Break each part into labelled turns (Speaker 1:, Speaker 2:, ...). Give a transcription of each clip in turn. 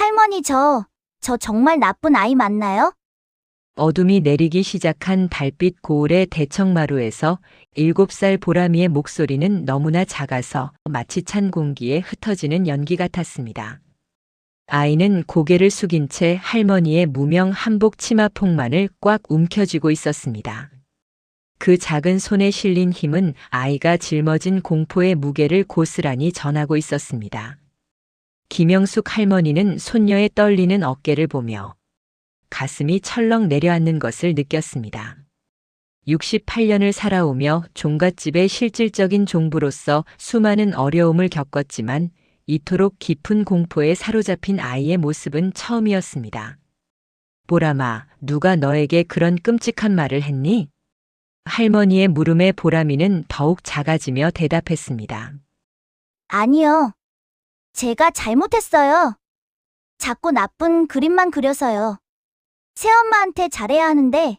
Speaker 1: 할머니, 저 정말 나쁜 아이 맞나요?
Speaker 2: 어둠이 내리기 시작한 달빛 고을의 대청마루에서 7살 보람이의 목소리는 너무나 작아서 마치 찬 공기에 흩어지는 연기 같았습니다. 아이는 고개를 숙인 채 할머니의 무명 한복 치마 폭만을 꽉 움켜쥐고 있었습니다. 그 작은 손에 실린 힘은 아이가 짊어진 공포의 무게를 고스란히 전하고 있었습니다. 김영숙 할머니는 손녀의 떨리는 어깨를 보며 가슴이 철렁 내려앉는 것을 느꼈습니다. 68년을 살아오며 종갓집의 실질적인 종부로서 수많은 어려움을 겪었지만 이토록 깊은 공포에 사로잡힌 아이의 모습은 처음이었습니다. 보람아, 누가 너에게 그런 끔찍한 말을 했니? 할머니의 물음에 보람이는 더욱 작아지며 대답했습니다.
Speaker 1: 아니요. 제가 잘못했어요. 자꾸 나쁜 그림만 그려서요. 새엄마한테 잘해야 하는데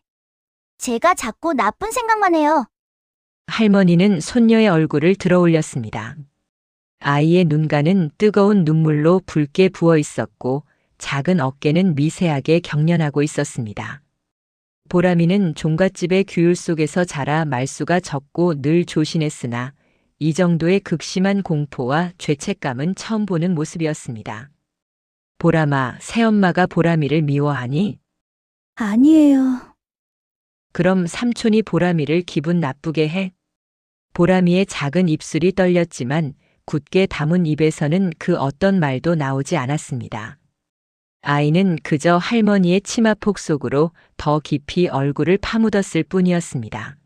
Speaker 1: 제가 자꾸 나쁜 생각만 해요.
Speaker 2: 할머니는 손녀의 얼굴을 들어올렸습니다. 아이의 눈가는 뜨거운 눈물로 붉게 부어 있었고 작은 어깨는 미세하게 경련하고 있었습니다. 보람이는 종갓집의 규율 속에서 자라 말수가 적고 늘 조신했으나 이 정도의 극심한 공포와 죄책감은 처음 보는 모습이었습니다. 보람아, 새엄마가 보람이를 미워하니?
Speaker 1: 아니에요.
Speaker 2: 그럼 삼촌이 보람이를 기분 나쁘게 해? 보람이의 작은 입술이 떨렸지만 굳게 담은 입에서는 그 어떤 말도 나오지 않았습니다. 아이는 그저 할머니의 치마폭 속으로 더 깊이 얼굴을 파묻었을 뿐이었습니다.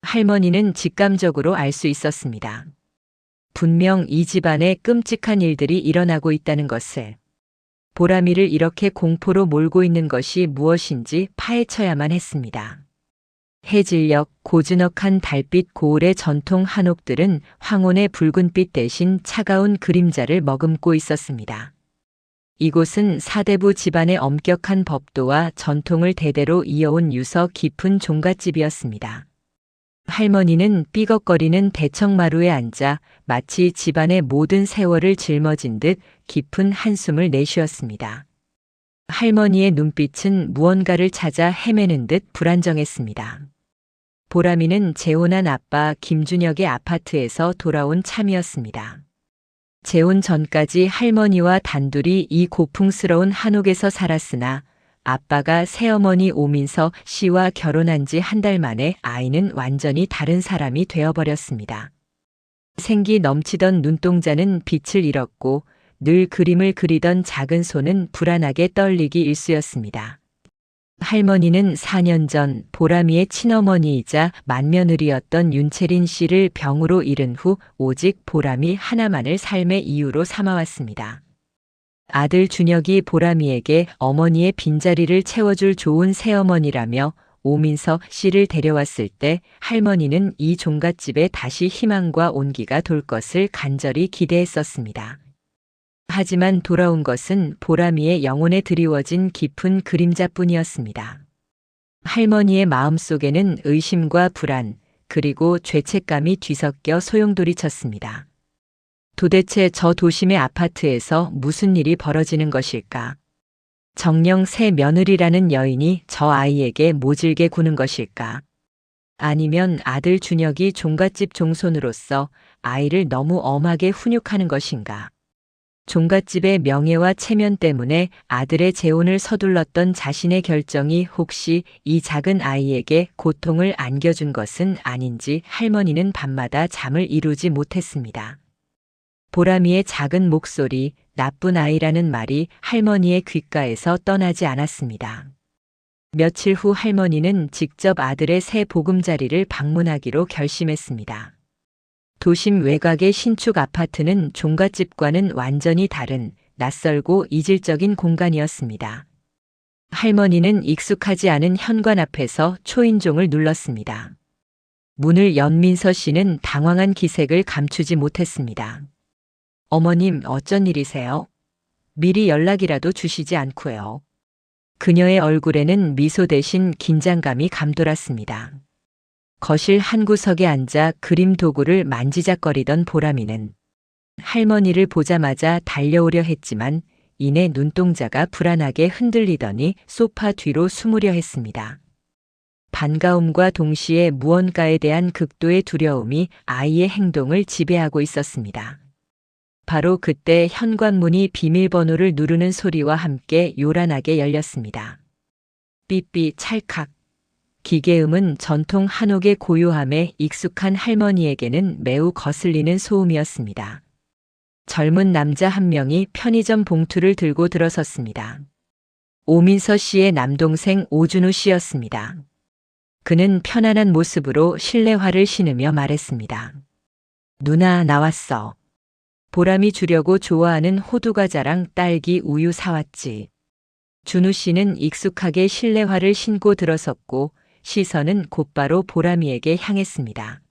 Speaker 2: 할머니는 직감적으로 알 수 있었습니다. 분명 이 집안에 끔찍한 일들이 일어나고 있다는 것을. 보람이를 이렇게 공포로 몰고 있는 것이 무엇인지 파헤쳐야만 했습니다. 해질녘 고즈넉한 달빛 고을의 전통 한옥들은 황혼의 붉은빛 대신 차가운 그림자를 머금고 있었습니다. 이곳은 사대부 집안의 엄격한 법도와 전통을 대대로 이어온 유서 깊은 종갓집이었습니다. 할머니는 삐걱거리는 대청마루에 앉아 마치 집안의 모든 세월을 짊어진 듯 깊은 한숨을 내쉬었습니다. 할머니의 눈빛은 무언가를 찾아 헤매는 듯 불안정했습니다. 보람이는 재혼한 아빠 김준혁의 아파트에서 돌아온 참이었습니다. 재혼 전까지 할머니와 단둘이 이 고풍스러운 한옥에서 살았으나 아빠가 새어머니 오민서 씨와 결혼한 지 한 달 만에 아이는 완전히 다른 사람이 되어버렸습니다. 생기 넘치던 눈동자는 빛을 잃었고 늘 그림을 그리던 작은 손은 불안하게 떨리기 일쑤였습니다. 할머니는 4년 전 보람이의 친어머니이자 맏며느리였던 윤채린 씨를 병으로 잃은 후 오직 보람이 하나만을 삶의 이유로 삼아왔습니다. 아들 준혁이 보람이에게 어머니의 빈자리를 채워줄 좋은 새어머니라며 오민서 씨를 데려왔을 때 할머니는 이 종갓집에 다시 희망과 온기가 돌 것을 간절히 기대했었습니다. 하지만 돌아온 것은 보람이의 영혼에 드리워진 깊은 그림자뿐이었습니다. 할머니의 마음속에는 의심과 불안, 그리고 죄책감이 뒤섞여 소용돌이쳤습니다. 도대체 저 도심의 아파트에서 무슨 일이 벌어지는 것일까? 정녕 새 며느리라는 여인이 저 아이에게 모질게 구는 것일까? 아니면 아들 준혁이 종갓집 종손으로서 아이를 너무 엄하게 훈육하는 것인가? 종갓집의 명예와 체면 때문에 아들의 재혼을 서둘렀던 자신의 결정이 혹시 이 작은 아이에게 고통을 안겨준 것은 아닌지 할머니는 밤마다 잠을 이루지 못했습니다. 보람이의 작은 목소리, 나쁜 아이라는 말이 할머니의 귓가에서 떠나지 않았습니다. 며칠 후 할머니는 직접 아들의 새 보금자리를 방문하기로 결심했습니다. 도심 외곽의 신축 아파트는 종갓집과는 완전히 다른 낯설고 이질적인 공간이었습니다. 할머니는 익숙하지 않은 현관 앞에서 초인종을 눌렀습니다. 문을 연 민서 씨는 당황한 기색을 감추지 못했습니다. 어머님, 어쩐 일이세요? 미리 연락이라도 주시지 않고요. 그녀의 얼굴에는 미소 대신 긴장감이 감돌았습니다. 거실 한 구석에 앉아 그림 도구를 만지작거리던 보람이는 할머니를 보자마자 달려오려 했지만 이내 눈동자가 불안하게 흔들리더니 소파 뒤로 숨으려 했습니다. 반가움과 동시에 무언가에 대한 극도의 두려움이 아이의 행동을 지배하고 있었습니다. 바로 그때 현관문이 비밀번호를 누르는 소리와 함께 요란하게 열렸습니다. 삐삐 찰칵. 기계음은 전통 한옥의 고요함에 익숙한 할머니에게는 매우 거슬리는 소음이었습니다. 젊은 남자 한 명이 편의점 봉투를 들고 들어섰습니다. 오민서 씨의 남동생 오준우 씨였습니다. 그는 편안한 모습으로 실내화를 신으며 말했습니다. 누나 나왔어. 보람이 주려고 좋아하는 호두과자랑 딸기 우유 사왔지. 준우 씨는 익숙하게 실내화를 신고 들어섰고 시선은 곧바로 보람이에게 향했습니다.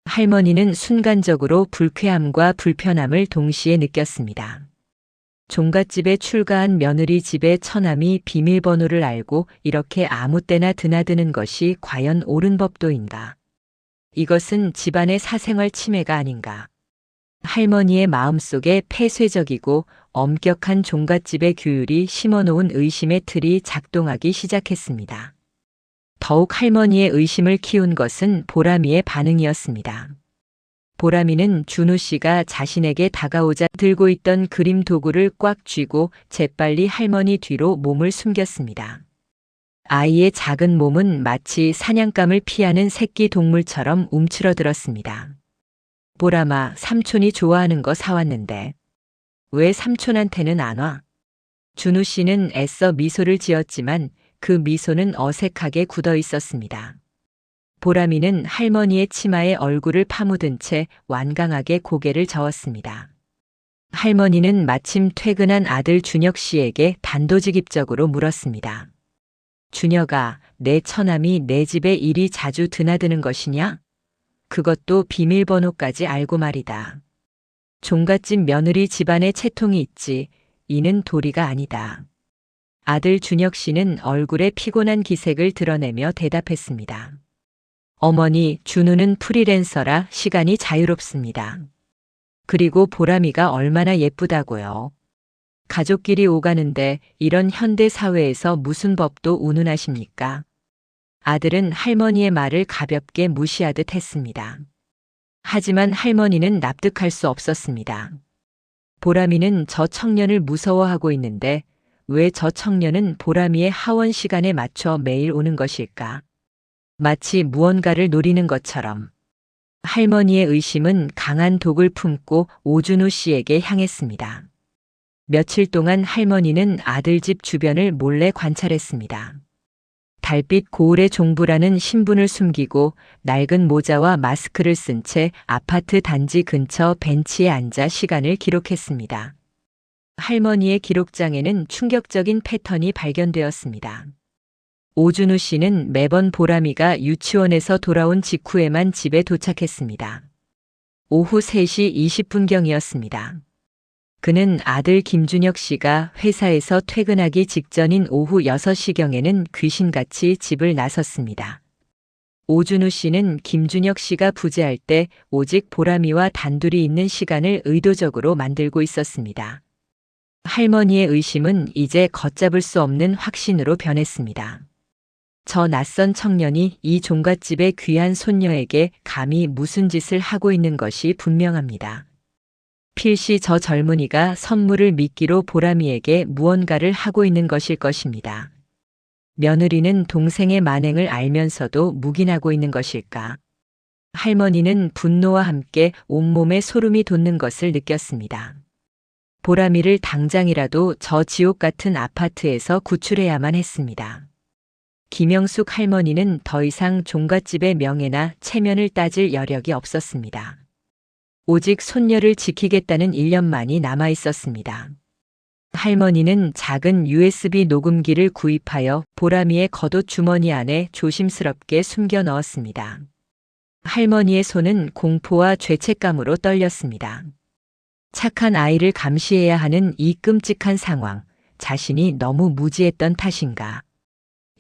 Speaker 2: 할머니는 순간적으로 불쾌함과 불편함을 동시에 느꼈습니다. 종갓집에 출가한 며느리 집의 처남이 비밀번호를 알고 이렇게 아무 때나 드나드는 것이 과연 옳은 법도인가? 이것은 집안의 사생활 침해가 아닌가? 할머니의 마음속에 폐쇄적이고 엄격한 종갓집의 규율이 심어놓은 의심의 틀이 작동하기 시작했습니다. 더욱 할머니의 의심을 키운 것은 보람이의 반응이었습니다. 보람이는 준우 씨가 자신에게 다가오자 들고 있던 그림 도구를 꽉 쥐고 재빨리 할머니 뒤로 몸을 숨겼습니다. 아이의 작은 몸은 마치 사냥감을 피하는 새끼 동물처럼 움츠러들었습니다. 보람아, 삼촌이 좋아하는 거 사왔는데. 왜 삼촌한테는 안 와? 준우 씨는 애써 미소를 지었지만 그 미소는 어색하게 굳어 있었습니다. 보람이는 할머니의 치마에 얼굴을 파묻은 채 완강하게 고개를 저었습니다. 할머니는 마침 퇴근한 아들 준혁 씨에게 단도직입적으로 물었습니다. 준혁아, 내 처남이 내 집에 이리 자주 드나드는 것이냐? 그것도 비밀번호까지 알고 말이다. 종갓집 며느리 집안에 채통이 있지, 이는 도리가 아니다. 아들 준혁 씨는 얼굴에 피곤한 기색을 드러내며 대답했습니다. 어머니, 준우는 프리랜서라 시간이 자유롭습니다. 그리고 보람이가 얼마나 예쁘다고요. 가족끼리 오가는데 이런 현대 사회에서 무슨 법도 운운하십니까? 아들은 할머니의 말을 가볍게 무시하듯 했습니다. 하지만 할머니는 납득할 수 없었습니다. 보람이는 저 청년을 무서워하고 있는데 왜 저 청년은 보람이의 하원 시간에 맞춰 매일 오는 것일까? 마치 무언가를 노리는 것처럼. 할머니의 의심은 강한 독을 품고 오준우 씨에게 향했습니다. 며칠 동안 할머니는 아들 집 주변을 몰래 관찰했습니다. 달빛 고을의 종부라는 신분을 숨기고 낡은 모자와 마스크를 쓴 채 아파트 단지 근처 벤치에 앉아 시간을 기록했습니다. 할머니의 기록장에는 충격적인 패턴이 발견되었습니다. 오준우 씨는 매번 보람이가 유치원에서 돌아온 직후에만 집에 도착했습니다. 오후 3시 20분경이었습니다. 그는 아들 김준혁 씨가 회사에서 퇴근하기 직전인 오후 6시경에는 귀신같이 집을 나섰습니다. 오준우 씨는 김준혁 씨가 부재할 때 오직 보람이와 단둘이 있는 시간을 의도적으로 만들고 있었습니다. 할머니의 의심은 이제 걷잡을 수 없는 확신으로 변했습니다. 저 낯선 청년이 이 종갓집의 귀한 손녀에게 감히 무슨 짓을 하고 있는 것이 분명합니다. 필시 저 젊은이가 선물을 미끼로 보람이에게 무언가를 하고 있는 것일 것입니다. 며느리는 동생의 만행을 알면서도 묵인하고 있는 것일까? 할머니는 분노와 함께 온몸에 소름이 돋는 것을 느꼈습니다. 보람이를 당장이라도 저 지옥 같은 아파트에서 구출해야만 했습니다. 김영숙 할머니는 더 이상 종갓집의 명예나 체면을 따질 여력이 없었습니다. 오직 손녀를 지키겠다는 일념만이 남아 있었습니다. 할머니는 작은 USB 녹음기를 구입하여 보람이의 겉옷 주머니 안에 조심스럽게 숨겨 넣었습니다. 할머니의 손은 공포와 죄책감으로 떨렸습니다. 착한 아이를 감시해야 하는 이 끔찍한 상황, 자신이 너무 무지했던 탓인가.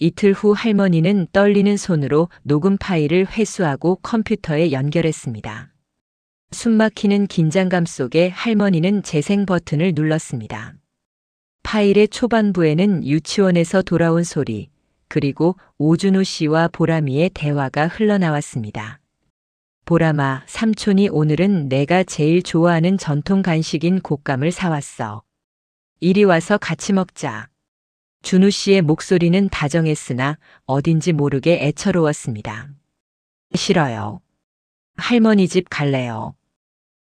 Speaker 2: 이틀 후 할머니는 떨리는 손으로 녹음 파일을 회수하고 컴퓨터에 연결했습니다. 숨막히는 긴장감 속에 할머니는 재생 버튼을 눌렀습니다. 파일의 초반부에는 유치원에서 돌아온 소리, 그리고 오준우 씨와 보람이의 대화가 흘러나왔습니다. 보람아, 삼촌이 오늘은 내가 제일 좋아하는 전통 간식인 곶감을 사왔어. 이리 와서 같이 먹자. 준우 씨의 목소리는 다정했으나 어딘지 모르게 애처로웠습니다. 싫어요. 할머니 집 갈래요.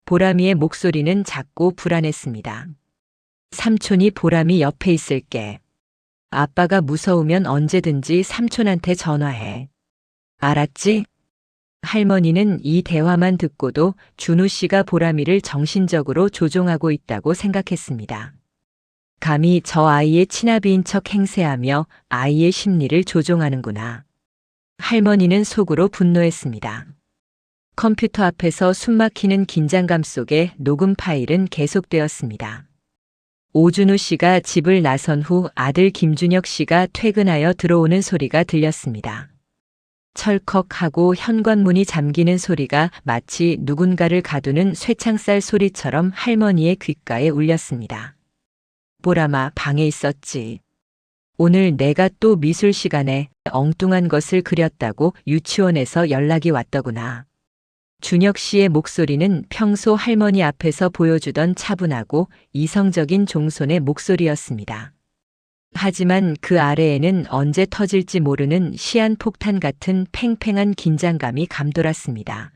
Speaker 2: 보람이의 목소리는 작고 불안했습니다. 삼촌이 보람이 옆에 있을게. 아빠가 무서우면 언제든지 삼촌한테 전화해. 알았지? 할머니는 이 대화만 듣고도 준우 씨가 보람이를 정신적으로 조종하고 있다고 생각했습니다. 감히 저 아이의 친아비인 척 행세하며 아이의 심리를 조종하는구나. 할머니는 속으로 분노했습니다. 컴퓨터 앞에서 숨막히는 긴장감 속에 녹음 파일은 계속되었습니다. 오준우 씨가 집을 나선 후 아들 김준혁 씨가 퇴근하여 들어오는 소리가 들렸습니다. 철컥하고 현관문이 잠기는 소리가 마치 누군가를 가두는 쇠창살 소리처럼 할머니의 귓가에 울렸습니다. 보람아, 방에 있었지. 오늘 내가 또 미술 시간에 엉뚱한 것을 그렸다고 유치원에서 연락이 왔더구나. 준혁 씨의 목소리는 평소 할머니 앞에서 보여주던 차분하고 이성적인 종손의 목소리였습니다. 하지만 그 아래에는 언제 터질지 모르는 시한폭탄 같은 팽팽한 긴장감이 감돌았습니다.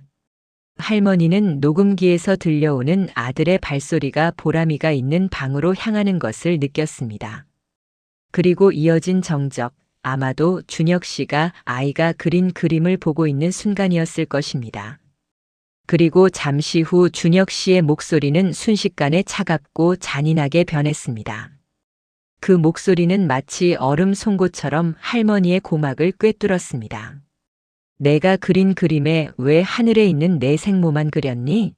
Speaker 2: 할머니는 녹음기에서 들려오는 아들의 발소리가 보람이가 있는 방으로 향하는 것을 느꼈습니다. 그리고 이어진 정적, 아마도 준혁 씨가 아이가 그린 그림을 보고 있는 순간이었을 것입니다. 그리고 잠시 후 준혁 씨의 목소리는 순식간에 차갑고 잔인하게 변했습니다. 그 목소리는 마치 얼음 송곳처럼 할머니의 고막을 꿰뚫었습니다. 내가 그린 그림에 왜 하늘에 있는 내 생모만 그렸니?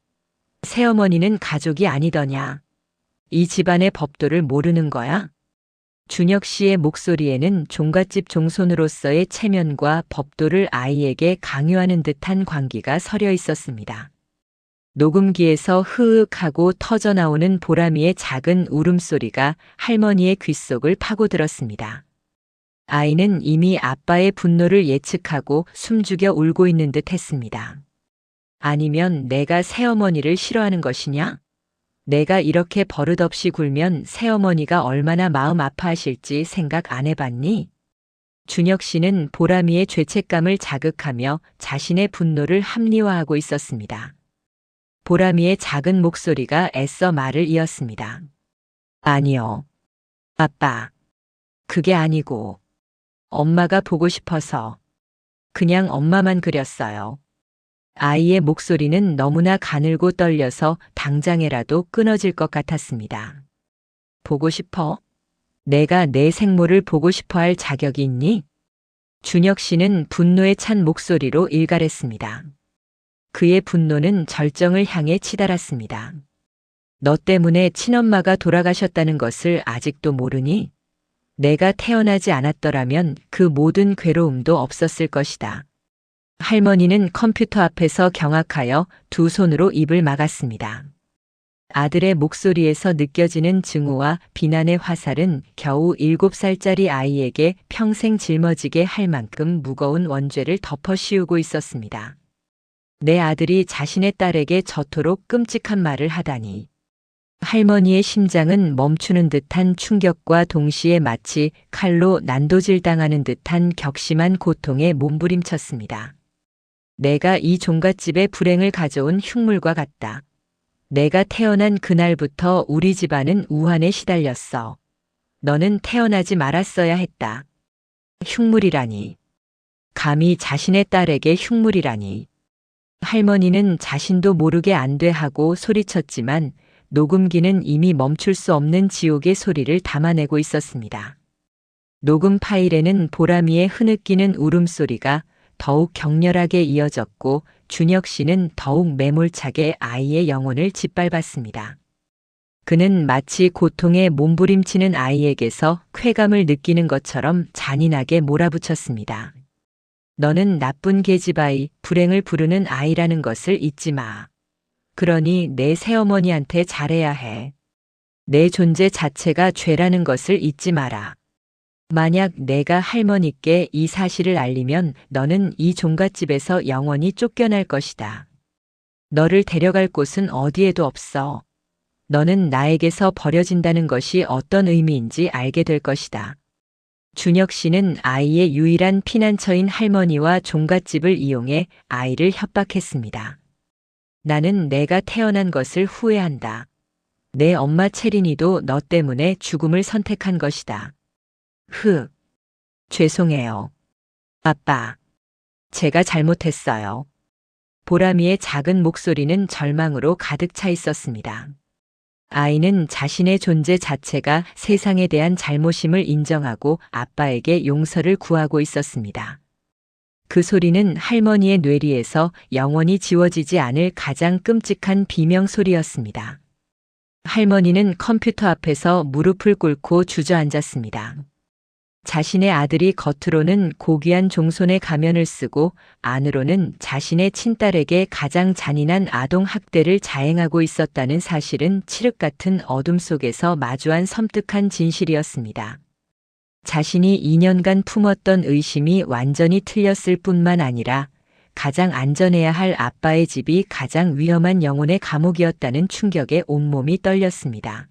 Speaker 2: 새어머니는 가족이 아니더냐? 이 집안의 법도를 모르는 거야? 준혁 씨의 목소리에는 종갓집 종손으로서의 체면과 법도를 아이에게 강요하는 듯한 광기가 서려 있었습니다. 녹음기에서 흐윽하고 터져나오는 보람이의 작은 울음소리가 할머니의 귓속을 파고들었습니다. 아이는 이미 아빠의 분노를 예측하고 숨죽여 울고 있는 듯 했습니다. 아니면 내가 새어머니를 싫어하는 것이냐? 내가 이렇게 버릇없이 굴면 새어머니가 얼마나 마음 아파하실지 생각 안 해봤니? 준혁 씨는 보람이의 죄책감을 자극하며 자신의 분노를 합리화하고 있었습니다. 보람이의 작은 목소리가 애써 말을 이었습니다. 아니요. 아빠. 그게 아니고. 엄마가 보고 싶어서. 그냥 엄마만 그렸어요. 아이의 목소리는 너무나 가늘고 떨려서 당장에라도 끊어질 것 같았습니다. 보고 싶어? 내가 내 생모를 보고 싶어 할 자격이 있니? 준혁 씨는 분노에 찬 목소리로 일갈했습니다. 그의 분노는 절정을 향해 치달았습니다. 너 때문에 친엄마가 돌아가셨다는 것을 아직도 모르니? 내가 태어나지 않았더라면 그 모든 괴로움도 없었을 것이다. 할머니는 컴퓨터 앞에서 경악하여 두 손으로 입을 막았습니다. 아들의 목소리에서 느껴지는 증오와 비난의 화살은 겨우 7살짜리 아이에게 평생 짊어지게 할 만큼 무거운 원죄를 덮어 씌우고 있었습니다. 내 아들이 자신의 딸에게 저토록 끔찍한 말을 하다니. 할머니의 심장은 멈추는 듯한 충격과 동시에 마치 칼로 난도질당하는 듯한 격심한 고통에 몸부림쳤습니다. 내가 이 종갓집에 불행을 가져온 흉물과 같다. 내가 태어난 그날부터 우리 집안은 우환에 시달렸어. 너는 태어나지 말았어야 했다. 흉물이라니. 감히 자신의 딸에게 흉물이라니. 할머니는 자신도 모르게 안 돼 하고 소리쳤지만 녹음기는 이미 멈출 수 없는 지옥의 소리를 담아내고 있었습니다. 녹음 파일에는 보람이의 흐느끼는 울음소리가 더욱 격렬하게 이어졌고 준혁 씨는 더욱 매몰차게 아이의 영혼을 짓밟았습니다. 그는 마치 고통에 몸부림치는 아이에게서 쾌감을 느끼는 것처럼 잔인하게 몰아붙였습니다. 너는 나쁜 계집아이, 불행을 부르는 아이라는 것을 잊지 마. 그러니 내 새어머니한테 잘해야 해. 내 존재 자체가 죄라는 것을 잊지 마라. 만약 내가 할머니께 이 사실을 알리면 너는 이 종갓집에서 영원히 쫓겨날 것이다. 너를 데려갈 곳은 어디에도 없어. 너는 나에게서 버려진다는 것이 어떤 의미인지 알게 될 것이다. 준혁 씨는 아이의 유일한 피난처인 할머니와 종갓집을 이용해 아이를 협박했습니다. 나는 내가 태어난 것을 후회한다. 내 엄마 채린이도 너 때문에 죽음을 선택한 것이다. 죄송해요. 아빠. 제가 잘못했어요. 보람이의 작은 목소리는 절망으로 가득 차 있었습니다. 아이는 자신의 존재 자체가 세상에 대한 잘못임을 인정하고 아빠에게 용서를 구하고 있었습니다. 그 소리는 할머니의 뇌리에서 영원히 지워지지 않을 가장 끔찍한 비명 소리였습니다. 할머니는 컴퓨터 앞에서 무릎을 꿇고 주저앉았습니다. 자신의 아들이 겉으로는 고귀한 종손의 가면을 쓰고 안으로는 자신의 친딸에게 가장 잔인한 아동 학대를 자행하고 있었다는 사실은 칠흑 같은 어둠 속에서 마주한 섬뜩한 진실이었습니다. 자신이 2년간 품었던 의심이 완전히 틀렸을 뿐만 아니라 가장 안전해야 할 아빠의 집이 가장 위험한 영혼의 감옥이었다는 충격에 온몸이 떨렸습니다.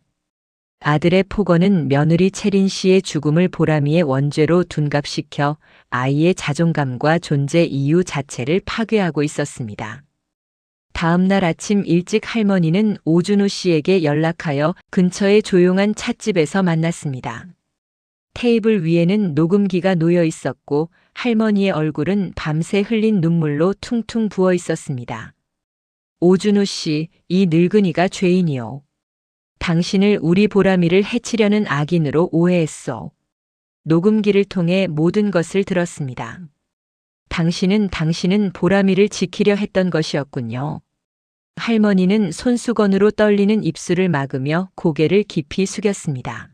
Speaker 2: 아들의 폭언은 며느리 채린 씨의 죽음을 보람이의 원죄로 둔갑시켜 아이의 자존감과 존재 이유 자체를 파괴하고 있었습니다. 다음 날 아침 일찍 할머니는 오준우 씨에게 연락하여 근처의 조용한 찻집에서 만났습니다. 테이블 위에는 녹음기가 놓여 있었고 할머니의 얼굴은 밤새 흘린 눈물로 퉁퉁 부어 있었습니다. 오준우 씨, 이 늙은이가 죄인이요. 당신을 우리 보람이를 해치려는 악인으로 오해했소. 녹음기를 통해 모든 것을 들었습니다. 당신은 보람이를 지키려 했던 것이었군요. 할머니는 손수건으로 떨리는 입술을 막으며 고개를 깊이 숙였습니다.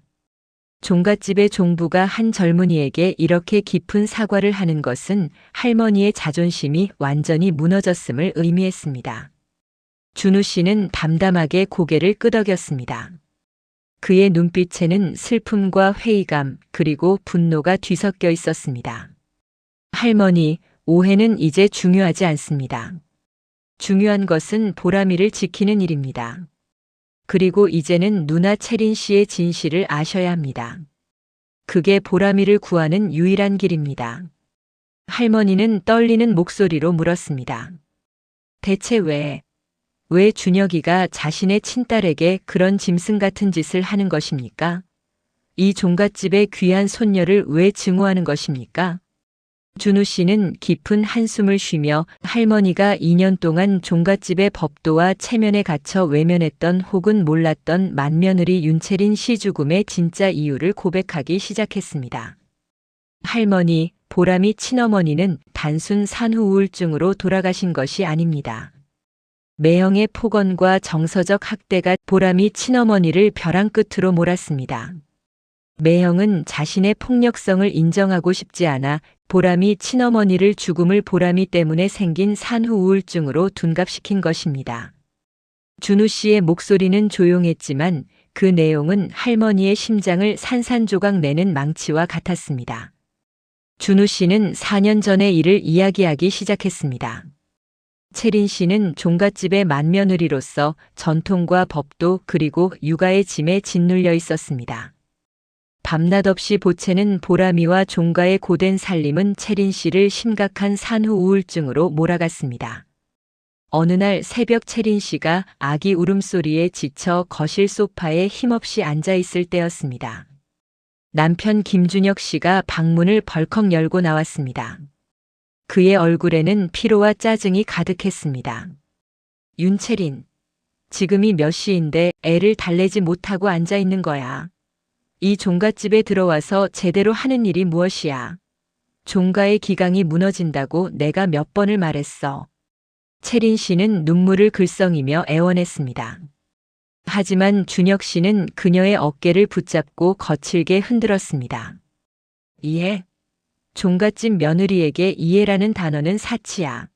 Speaker 2: 종갓집의 종부가 한 젊은이에게 이렇게 깊은 사과를 하는 것은 할머니의 자존심이 완전히 무너졌음을 의미했습니다. 준우 씨는 담담하게 고개를 끄덕였습니다. 그의 눈빛에는 슬픔과 회의감 그리고 분노가 뒤섞여 있었습니다. 할머니, 오해는 이제 중요하지 않습니다. 중요한 것은 보람이를 지키는 일입니다. 그리고 이제는 누나 채린 씨의 진실을 아셔야 합니다. 그게 보람이를 구하는 유일한 길입니다. 할머니는 떨리는 목소리로 물었습니다. 대체 왜 준혁이가 자신의 친딸에게 그런 짐승 같은 짓을 하는 것입니까? 이 종갓집의 귀한 손녀를 왜 증오하는 것입니까? 준우 씨는 깊은 한숨을 쉬며 할머니가 2년 동안 종갓집의 법도와 체면에 갇혀 외면했던 혹은 몰랐던 맏며느리 윤채린 씨 죽음의 진짜 이유를 고백하기 시작했습니다. 할머니, 보람이 친어머니는 단순 산후 우울증으로 돌아가신 것이 아닙니다. 매형의 폭언과 정서적 학대가 보람이 친어머니를 벼랑 끝으로 몰았습니다. 매형은 자신의 폭력성을 인정하고 싶지 않아 보람이 친어머니를 죽음을 보람이 때문에 생긴 산후 우울증으로 둔갑시킨 것입니다. 준우 씨의 목소리는 조용했지만 그 내용은 할머니의 심장을 산산조각 내는 망치와 같았습니다. 준우 씨는 4년 전의 일을 이야기하기 시작했습니다. 채린 씨는 종갓집의 맏며느리로서 전통과 법도 그리고 육아의 짐에 짓눌려 있었습니다. 밤낮 없이 보채는 보람이와 종가의 고된 살림은 채린 씨를 심각한 산후 우울증으로 몰아갔습니다. 어느 날 새벽 채린 씨가 아기 울음소리에 지쳐 거실 소파에 힘없이 앉아 있을 때였습니다. 남편 김준혁 씨가 방문을 벌컥 열고 나왔습니다. 그의 얼굴에는 피로와 짜증이 가득했습니다. 윤채린, 지금이 몇 시인데 애를 달래지 못하고 앉아 있는 거야. 이 종갓집에 들어와서 제대로 하는 일이 무엇이야? 종가의 기강이 무너진다고 내가 몇 번을 말했어. 채린 씨는 눈물을 글썽이며 애원했습니다. 하지만 준혁 씨는 그녀의 어깨를 붙잡고 거칠게 흔들었습니다. 이해? 종갓집 며느리에게 이해라는 단어는 사치야.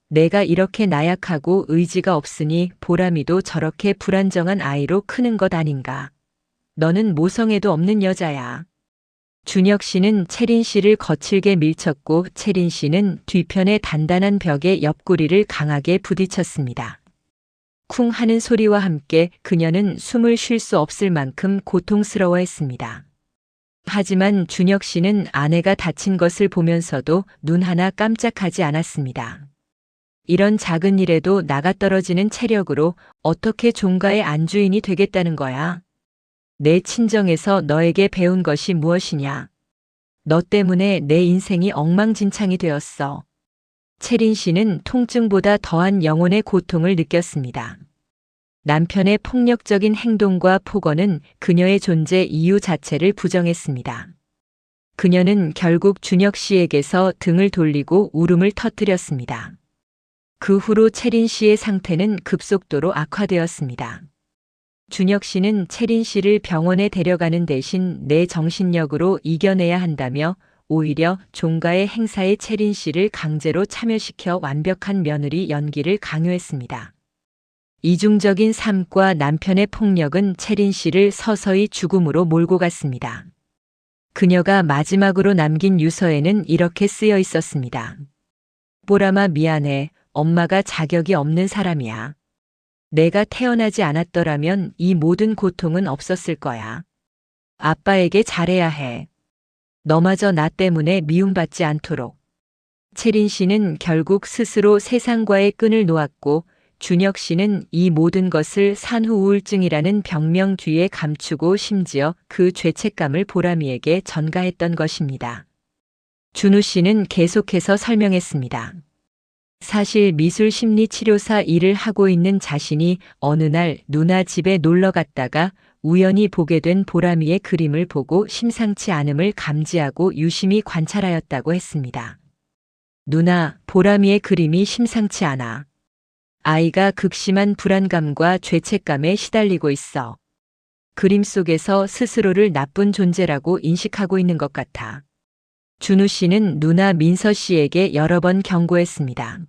Speaker 2: 내가 이렇게 나약하고 의지가 없으니 보람이도 저렇게 불안정한 아이로 크는 것 아닌가. 너는 모성애도 없는 여자야. 준혁 씨는 채린 씨를 거칠게 밀쳤고 채린 씨는 뒤편의 단단한 벽에 옆구리를 강하게 부딪혔습니다. 쿵 하는 소리와 함께 그녀는 숨을 쉴 수 없을 만큼 고통스러워했습니다. 하지만 준혁 씨는 아내가 다친 것을 보면서도 눈 하나 깜짝하지 않았습니다. 이런 작은 일에도 나가떨어지는 체력으로 어떻게 종가의 안주인이 되겠다는 거야? 내 친정에서 너에게 배운 것이 무엇이냐? 너 때문에 내 인생이 엉망진창이 되었어. 채린 씨는 통증보다 더한 영혼의 고통을 느꼈습니다. 남편의 폭력적인 행동과 폭언은 그녀의 존재 이유 자체를 부정했습니다. 그녀는 결국 준혁 씨에게서 등을 돌리고 울음을 터뜨렸습니다. 그 후로 채린 씨의 상태는 급속도로 악화되었습니다. 준혁 씨는 채린 씨를 병원에 데려가는 대신 내 정신력으로 이겨내야 한다며 오히려 종가의 행사에 채린 씨를 강제로 참여시켜 완벽한 며느리 연기를 강요했습니다. 이중적인 삶과 남편의 폭력은 채린 씨를 서서히 죽음으로 몰고 갔습니다. 그녀가 마지막으로 남긴 유서에는 이렇게 쓰여 있었습니다. 보람아 미안해. 엄마가 자격이 없는 사람이야. 내가 태어나지 않았더라면 이 모든 고통은 없었을 거야. 아빠에게 잘해야 해. 너마저 나 때문에 미움받지 않도록. 채린 씨는 결국 스스로 세상과의 끈을 놓았고 준혁 씨는 이 모든 것을 산후 우울증이라는 병명 뒤에 감추고 심지어 그 죄책감을 보람이에게 전가했던 것입니다. 준우 씨는 계속해서 설명했습니다. 사실 미술심리치료사 일을 하고 있는 자신이 어느 날 누나 집에 놀러 갔다가 우연히 보게 된 보람이의 그림을 보고 심상치 않음을 감지하고 유심히 관찰하였다고 했습니다. 누나, 보람이의 그림이 심상치 않아. 아이가 극심한 불안감과 죄책감에 시달리고 있어. 그림 속에서 스스로를 나쁜 존재라고 인식하고 있는 것 같아. 준우 씨는 누나 민서 씨에게 여러 번 경고했습니다.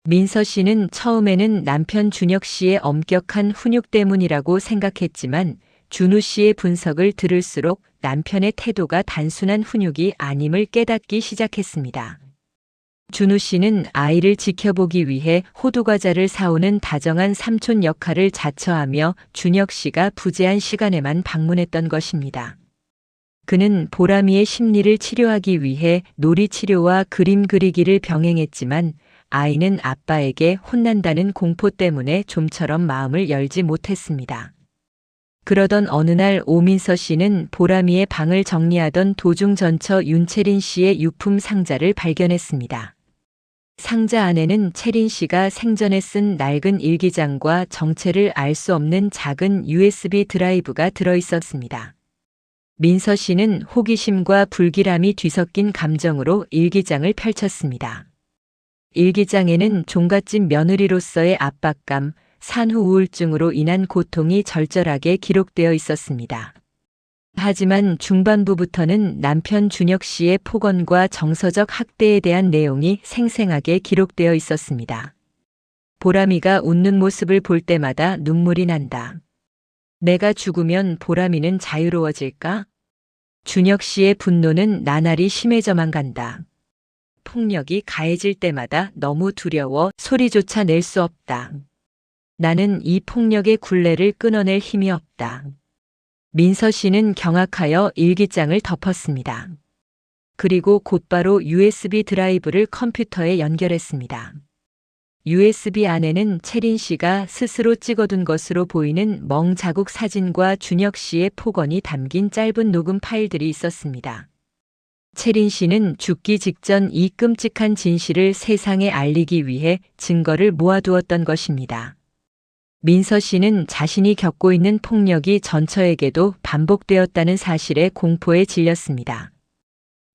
Speaker 2: 민서 씨는 처음에는 남편 준혁 씨의 엄격한 훈육 때문이라고 생각했지만 준우 씨의 분석을 들을수록 남편의 태도가 단순한 훈육이 아님을 깨닫기 시작했습니다. 준우 씨는 아이를 지켜보기 위해 호두과자를 사오는 다정한 삼촌 역할을 자처하며 준혁 씨가 부재한 시간에만 방문했던 것입니다. 그는 보람이의 심리를 치료하기 위해 놀이치료와 그림 그리기를 병행했지만 아이는 아빠에게 혼난다는 공포 때문에 좀처럼 마음을 열지 못했습니다. 그러던 어느 날 오민서 씨는 보람이의 방을 정리하던 도중 전처 윤채린 씨의 유품 상자를 발견했습니다. 상자 안에는 채린 씨가 생전에 쓴 낡은 일기장과 정체를 알 수 없는 작은 USB 드라이브가 들어 있었습니다. 민서 씨는 호기심과 불길함이 뒤섞인 감정으로 일기장을 펼쳤습니다. 일기장에는 종갓집 며느리로서의 압박감, 산후 우울증으로 인한 고통이 절절하게 기록되어 있었습니다. 하지만 중반부부터는 남편 준혁 씨의 폭언과 정서적 학대에 대한 내용이 생생하게 기록되어 있었습니다. 보람이가 웃는 모습을 볼 때마다 눈물이 난다. 내가 죽으면 보람이는 자유로워질까? 준혁 씨의 분노는 나날이 심해져만 간다. 폭력이 가해질 때마다 너무 두려워 소리조차 낼 수 없다. 나는 이 폭력의 굴레를 끊어낼 힘이 없다. 민서 씨는 경악하여 일기장을 덮었습니다. 그리고 곧바로 USB 드라이브를 컴퓨터에 연결했습니다. USB 안에는 채린 씨가 스스로 찍어둔 것으로 보이는 멍자국 사진과 준혁 씨의 폭언이 담긴 짧은 녹음 파일들이 있었습니다. 채린 씨는 죽기 직전 이 끔찍한 진실을 세상에 알리기 위해 증거를 모아두었던 것입니다. 민서 씨는 자신이 겪고 있는 폭력이 전처에게도 반복되었다는 사실에 공포에 질렸습니다.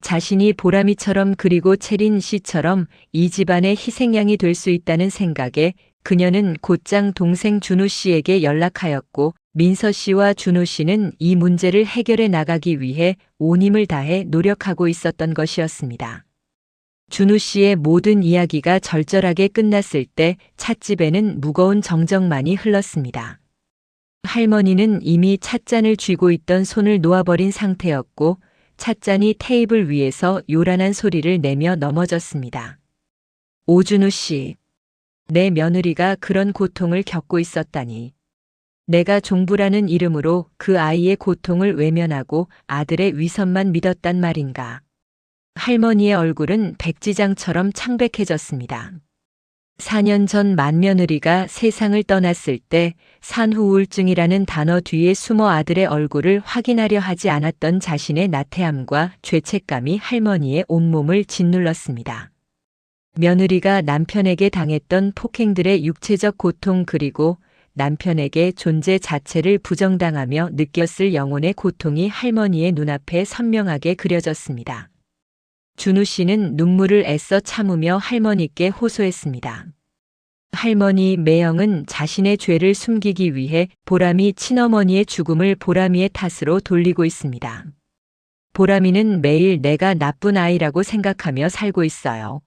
Speaker 2: 자신이 보람이처럼 그리고 채린 씨처럼 이 집안의 희생양이 될 수 있다는 생각에 그녀는 곧장 동생 준우 씨에게 연락하였고 민서 씨와 준우 씨는 이 문제를 해결해 나가기 위해 온 힘을 다해 노력하고 있었던 것이었습니다. 준우 씨의 모든 이야기가 절절하게 끝났을 때 찻집에는 무거운 정적만이 흘렀습니다. 할머니는 이미 찻잔을 쥐고 있던 손을 놓아버린 상태였고 찻잔이 테이블 위에서 요란한 소리를 내며 넘어졌습니다. 오준우 씨, 내 며느리가 그런 고통을 겪고 있었다니. 내가 종부라는 이름으로 그 아이의 고통을 외면하고 아들의 위선만 믿었단 말인가. 할머니의 얼굴은 백지장처럼 창백해졌습니다. 4년 전 맏며느리가 세상을 떠났을 때 산후우울증이라는 단어 뒤에 숨어 아들의 얼굴을 확인하려 하지 않았던 자신의 나태함과 죄책감이 할머니의 온몸을 짓눌렀습니다. 며느리가 남편에게 당했던 폭행들의 육체적 고통 그리고 남편에게 존재 자체를 부정당하며 느꼈을 영혼의 고통이 할머니의 눈앞에 선명하게 그려졌습니다. 준우 씨는 눈물을 애써 참으며 할머니께 호소했습니다. 할머니, 매형은 자신의 죄를 숨기기 위해 보람이 친어머니의 죽음을 보람이의 탓으로 돌리고 있습니다. 보람이는 매일 내가 나쁜 아이라고 생각하며 살고 있어요.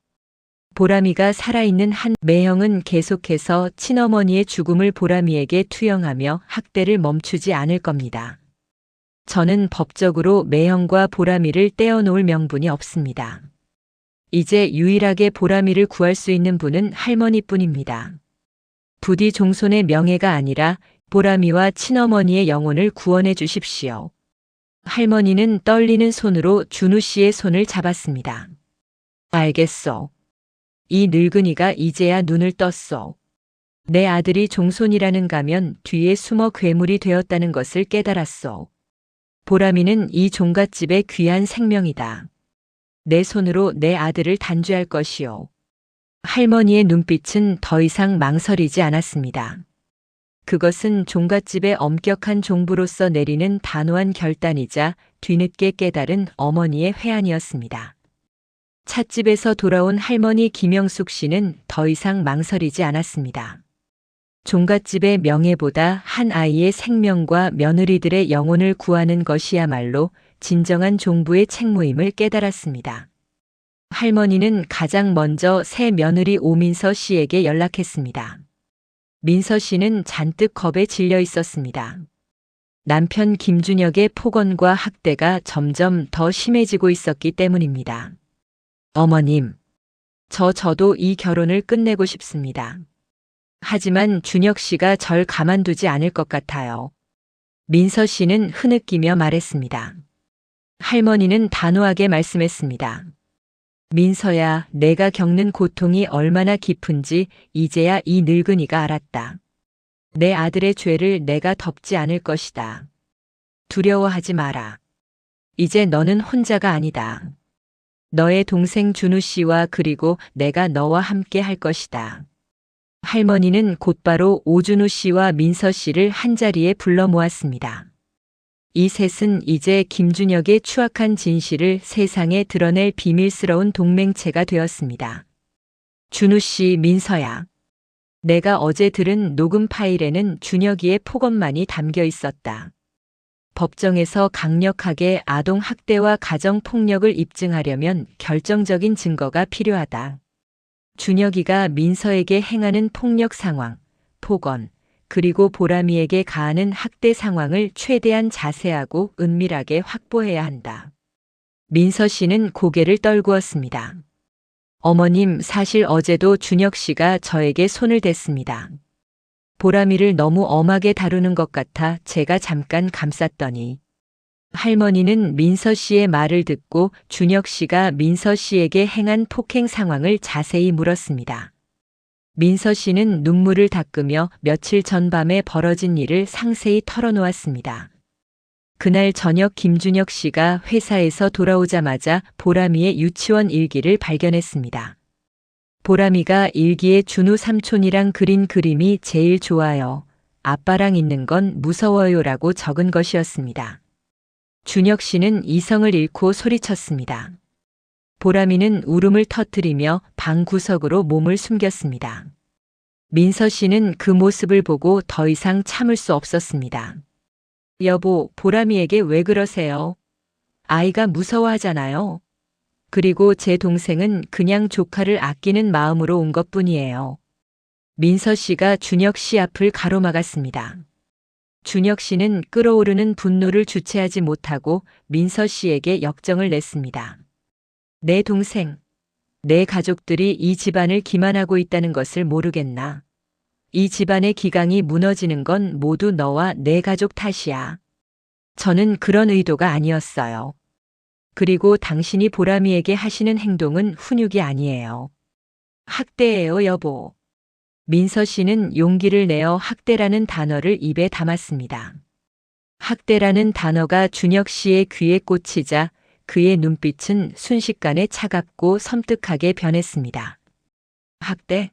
Speaker 2: 보람이가 살아있는 한 매형은 계속해서 친어머니의 죽음을 보람이에게 투영하며 학대를 멈추지 않을 겁니다. 저는 법적으로 매형과 보람이를 떼어놓을 명분이 없습니다. 이제 유일하게 보람이를 구할 수 있는 분은 할머니뿐입니다. 부디 종손의 명예가 아니라 보람이와 친어머니의 영혼을 구원해 주십시오. 할머니는 떨리는 손으로 준우 씨의 손을 잡았습니다. 알겠소. 이 늙은이가 이제야 눈을 떴소. 내 아들이 종손이라는 가면 뒤에 숨어 괴물이 되었다는 것을 깨달았소. 보람이는 이 종갓집의 귀한 생명이다. 내 손으로 내 아들을 단죄할 것이오. 할머니의 눈빛은 더 이상 망설이지 않았습니다. 그것은 종갓집의 엄격한 종부로서 내리는 단호한 결단이자 뒤늦게 깨달은 어머니의 회한이었습니다. 찻집에서 돌아온 할머니 김영숙 씨는 더 이상 망설이지 않았습니다. 종갓집의 명예보다 한 아이의 생명과 며느리들의 영혼을 구하는 것이야말로 진정한 종부의 책무임을 깨달았습니다. 할머니는 가장 먼저 새 며느리 오민서 씨에게 연락했습니다. 민서 씨는 잔뜩 겁에 질려 있었습니다. 남편 김준혁의 폭언과 학대가 점점 더 심해지고 있었기 때문입니다. 어머님, 저도 이 결혼을 끝내고 싶습니다. 하지만 준혁 씨가 절 가만두지 않을 것 같아요. 민서 씨는 흐느끼며 말했습니다. 할머니는 단호하게 말씀했습니다. 민서야, 내가 겪는 고통이 얼마나 깊은지 이제야 이 늙은이가 알았다. 내 아들의 죄를 내가 덮지 않을 것이다. 두려워하지 마라. 이제 너는 혼자가 아니다. 너의 동생 준우 씨와 그리고 내가 너와 함께 할 것이다. 할머니는 곧바로 오준우 씨와 민서 씨를 한자리에 불러 모았습니다. 이 셋은 이제 김준혁의 추악한 진실을 세상에 드러낼 비밀스러운 동맹체가 되었습니다. 준우 씨, 민서야. 내가 어제 들은 녹음 파일에는 준혁이의 폭언만이 담겨 있었다. 법정에서 강력하게 아동 학대와 가정 폭력을 입증하려면 결정적인 증거가 필요하다. 준혁이가 민서에게 행하는 폭력 상황, 폭언, 그리고 보람이에게 가하는 학대 상황을 최대한 자세하고 은밀하게 확보해야 한다. 민서 씨는 고개를 떨구었습니다. 어머님, 사실 어제도 준혁 씨가 저에게 손을 댔습니다. 보람이를 너무 엄하게 다루는 것 같아 제가 잠깐 감쌌더니 할머니는 민서 씨의 말을 듣고 준혁 씨가 민서 씨에게 행한 폭행 상황을 자세히 물었습니다. 민서 씨는 눈물을 닦으며 며칠 전 밤에 벌어진 일을 상세히 털어놓았습니다. 그날 저녁 김준혁 씨가 회사에서 돌아오자마자 보람이의 유치원 일기를 발견했습니다. 보람이가 일기에 준우 삼촌이랑 그린 그림이 제일 좋아요. 아빠랑 있는 건 무서워요라고 적은 것이었습니다. 준혁 씨는 이성을 잃고 소리쳤습니다. 보람이는 울음을 터뜨리며 방 구석으로 몸을 숨겼습니다. 민서 씨는 그 모습을 보고 더 이상 참을 수 없었습니다. 여보, 보람이에게 왜 그러세요? 아이가 무서워하잖아요. 그리고 제 동생은 그냥 조카를 아끼는 마음으로 온 것뿐이에요. 민서 씨가 준혁 씨 앞을 가로막았습니다. 준혁 씨는 끓어오르는 분노를 주체하지 못하고 민서 씨에게 역정을 냈습니다. 내 동생, 내 가족들이 이 집안을 기만하고 있다는 것을 모르겠나? 이 집안의 기강이 무너지는 건 모두 너와 내 가족 탓이야. 저는 그런 의도가 아니었어요. 그리고 당신이 보람이에게 하시는 행동은 훈육이 아니에요. 학대예요, 여보. 민서 씨는 용기를 내어 학대라는 단어를 입에 담았습니다. 학대라는 단어가 준혁 씨의 귀에 꽂히자 그의 눈빛은 순식간에 차갑고 섬뜩하게 변했습니다. 학대?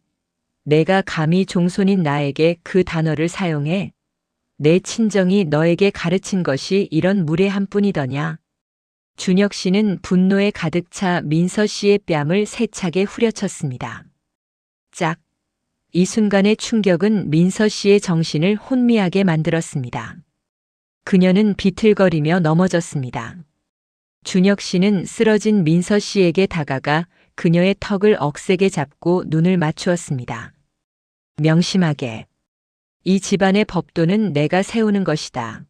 Speaker 2: 내가 감히 종손인 나에게 그 단어를 사용해? 내 친정이 너에게 가르친 것이 이런 무례한 뿐이더냐? 준혁 씨는 분노에 가득 차 민서 씨의 뺨을 세차게 후려쳤습니다. 짝! 이 순간의 충격은 민서 씨의 정신을 혼미하게 만들었습니다. 그녀는 비틀거리며 넘어졌습니다. 준혁 씨는 쓰러진 민서 씨에게 다가가 그녀의 턱을 억세게 잡고 눈을 맞추었습니다. 명심하게. 이 집안의 법도는 내가 세우는 것이다.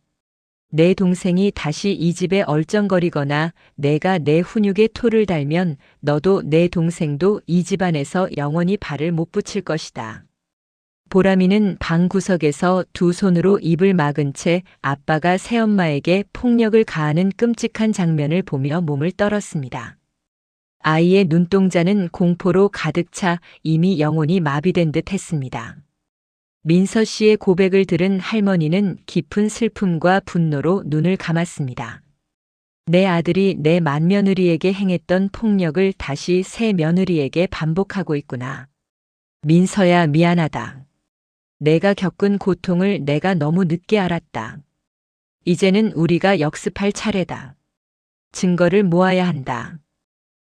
Speaker 2: 내 동생이 다시 이 집에 얼쩡거리거나 내가 내 훈육에 토를 달면 너도 내 동생도 이 집안에서 영원히 발을 못 붙일 것이다. 보람이는 방 구석에서 두 손으로 입을 막은 채 아빠가 새엄마에게 폭력을 가하는 끔찍한 장면을 보며 몸을 떨었습니다. 아이의 눈동자는 공포로 가득 차 이미 영혼이 마비된 듯 했습니다. 민서 씨의 고백을 들은 할머니는 깊은 슬픔과 분노로 눈을 감았습니다. 내 아들이 내 맏며느리에게 행했던 폭력을 다시 새 며느리에게 반복하고 있구나. 민서야, 미안하다. 내가 겪은 고통을 내가 너무 늦게 알았다. 이제는 우리가 역습할 차례다. 증거를 모아야 한다.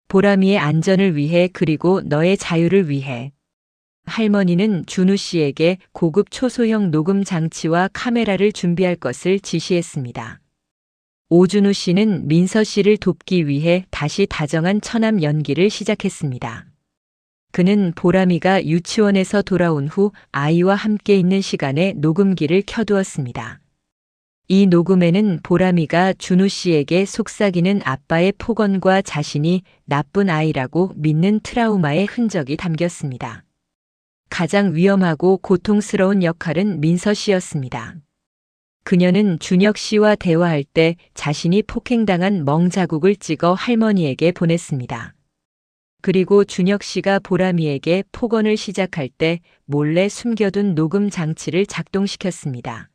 Speaker 2: 보람이의 안전을 위해 그리고 너의 자유를 위해. 할머니는 준우 씨에게 고급 초소형 녹음 장치와 카메라를 준비할 것을 지시했습니다. 오준우 씨는 민서 씨를 돕기 위해 다시 다정한 처남 연기를 시작했습니다. 그는 보람이가 유치원에서 돌아온 후 아이와 함께 있는 시간에 녹음기를 켜두었습니다. 이 녹음에는 보람이가 준우 씨에게 속삭이는 아빠의 폭언과 자신이 나쁜 아이라고 믿는 트라우마의 흔적이 담겼습니다. 가장 위험하고 고통스러운 역할은 민서 씨였습니다. 그녀는 준혁 씨와 대화할 때 자신이 폭행당한 멍자국을 찍어 할머니에게 보냈습니다. 그리고 준혁 씨가 보람이에게 폭언을 시작할 때 몰래 숨겨둔 녹음 장치를 작동시켰습니다.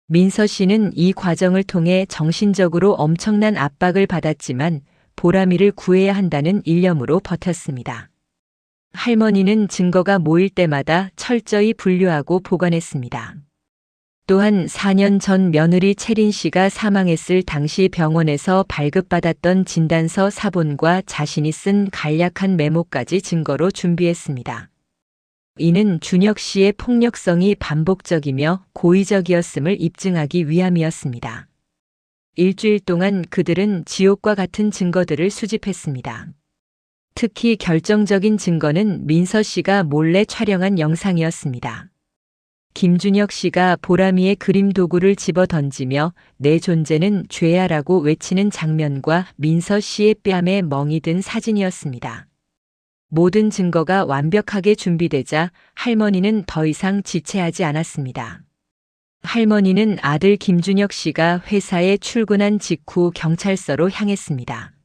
Speaker 2: 민서 씨는 이 과정을 통해 정신적으로 엄청난 압박을 받았지만 보람이를 구해야 한다는 일념으로 버텼습니다. 할머니는 증거가 모일 때마다 철저히 분류하고 보관했습니다. 또한 4년 전 며느리 채린 씨가 사망했을 당시 병원에서 발급받았던 진단서 사본과 자신이 쓴 간략한 메모까지 증거로 준비했습니다. 이는 준혁 씨의 폭력성이 반복적이며 고의적이었음을 입증하기 위함이었습니다. 일주일 동안 그들은 지옥과 같은 증거들을 수집했습니다. 특히 결정적인 증거는 민서 씨가 몰래 촬영한 영상이었습니다. 김준혁 씨가 보람이의 그림 도구를 집어 던지며 내 존재는 죄야라고 외치는 장면과 민서 씨의 뺨에 멍이 든 사진이었습니다. 모든 증거가 완벽하게 준비되자 할머니는 더 이상 지체하지 않았습니다. 할머니는 아들 김준혁 씨가 회사에 출근한 직후 경찰서로 향했습니다.